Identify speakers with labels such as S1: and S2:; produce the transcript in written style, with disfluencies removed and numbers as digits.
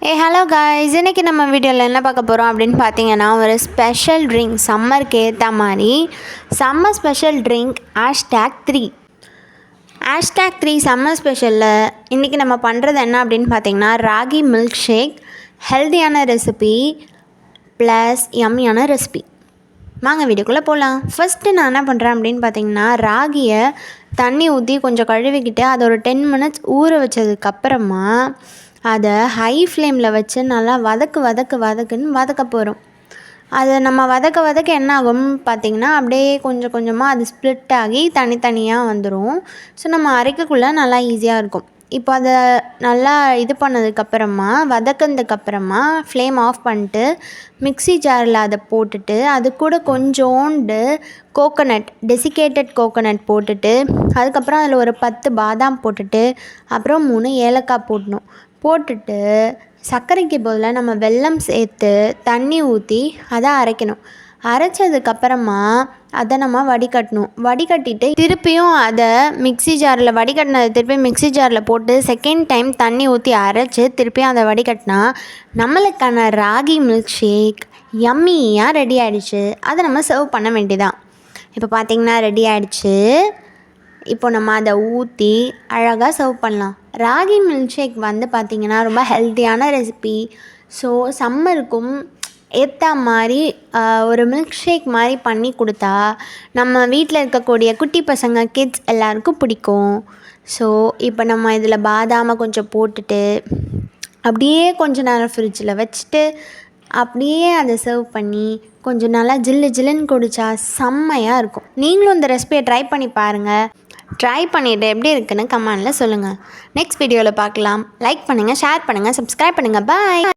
S1: Hello guys, இன்றைக்கி நம்ம வீடியோவில் என்ன பார்க்க போகிறோம் அப்படின்னு பார்த்தீங்கன்னா, ஒரு ஸ்பெஷல் ட்ரிங்க் சம்மருக்கு ஏற்ற மாதிரி சம்மர் ஸ்பெஷல் ட்ரிங்க் #3. #3 சம்மர் ஸ்பெஷலில் இன்றைக்கி நம்ம பண்ணுறது என்ன அப்படின்னு பார்த்தீங்கன்னா, ராகி மில்க் ஷேக், ஹெல்த்தியான ரெசிபி ப்ளஸ் யம்மியான ரெசிபி. வாங்க வீடியோக்குள்ளே போகலாம். ஃபஸ்ட்டு நான் என்ன பண்ணுறேன் அப்படின்னு பார்த்தீங்கன்னா, ராகியை தண்ணி ஊற்றி கொஞ்சம் கழுவிக்கிட்டு அதை ஒரு 10 மினிட்ஸ் ஊற வச்சதுக்கப்புறமா அதை ஹை ஃப்ளேமில் வச்சு நல்லா வதக்குன்னு வதக்க போகிறோம். அதை நம்ம வதக்க என்ன ஆகும் பார்த்திங்கன்னா, அப்படியே கொஞ்சம் கொஞ்சமாக அது ஸ்ப்ளிட் ஆகி தனித்தனியாக வந்துடும். ஸோ நம்ம அரைக்கக்குள்ளே நல்லா ஈஸியாக இருக்கும். இப்போ அதை நல்லா இது பண்ணதுக்கப்புறமா வதக்கினதுக்கப்புறமா ஃப்ளேம் ஆஃப் பண்ணிட்டு மிக்ஸி ஜாரில் அதை போட்டுட்டு அது கூட கொஞ்சோண்டு டெசிகேட்டட் கோகோனட் போட்டுட்டு அதுக்கப்புறம் அதில் ஒரு 10 பாதாம் போட்டுட்டு அப்புறம் 3 ஏலக்காய் போட்டுட்டு சர்க்கரைக்கு பதிலாக நம்ம வெல்லம் சேர்த்து தண்ணி ஊற்றி அதை அரைக்கணும். அரைச்சதுக்கப்புறமா அதை நம்ம வடிகட்டிட்டு திருப்பியும் அதை மிக்ஸி ஜாரில் வடிகட்டினதை திருப்பி மிக்ஸி ஜாரில் போட்டு செகண்ட் டைம் தண்ணி ஊற்றி அரைச்சி திருப்பியும் அதை வடிகட்டினா நம்மளுக்கான ராகி மில்க் ஷேக் யம்மியாக ரெடி ஆகிடுச்சு. அதை நம்ம சர்வ் பண்ண வேண்டியதான். இப்போ பார்த்திங்கன்னா ரெடி ஆகிடுச்சு. இப்போ நம்ம அதை ஊற்றி அழகாக சர்வ் பண்ணலாம். ராகி மில்க் ஷேக் பார்த்திங்கன்னா ரொம்ப ஹெல்த்தியான ரெசிபி. ஸோ சம்மருக்கும் ஏற்ற மாதிரி ஒரு மில்க் ஷேக் மாதிரி பண்ணி கொடுத்தா நம்ம வீட்டில் இருக்கக்கூடிய குட்டி பசங்க கிட்ஸ் எல்லாருக்கும் பிடிக்கும். ஸோ இப்போ நம்ம இதில் பாதாமை கொஞ்சம் போட்டுட்டு அப்படியே கொஞ்சம் நேரம் ஃப்ரிட்ஜில் வச்சுட்டு அப்படியே அதை சர்வ் பண்ணி கொஞ்சம் நல்லா ஜில்லுன்னு குடித்தா செம்மையாக இருக்கும். நீங்களும் இந்த ரெசிபியை ட்ரை பண்ணி பாருங்கள். ட்ரை பண்ணிவிட்டு எப்படி இருக்குன்னு கமெண்டில் சொல்லுங்கள். நெக்ஸ்ட் வீடியோவில் பார்க்கலாம். லைக் பண்ணுங்கள், ஷேர் பண்ணுங்கள், சப்ஸ்கிரைப் பண்ணுங்கள். பாய்.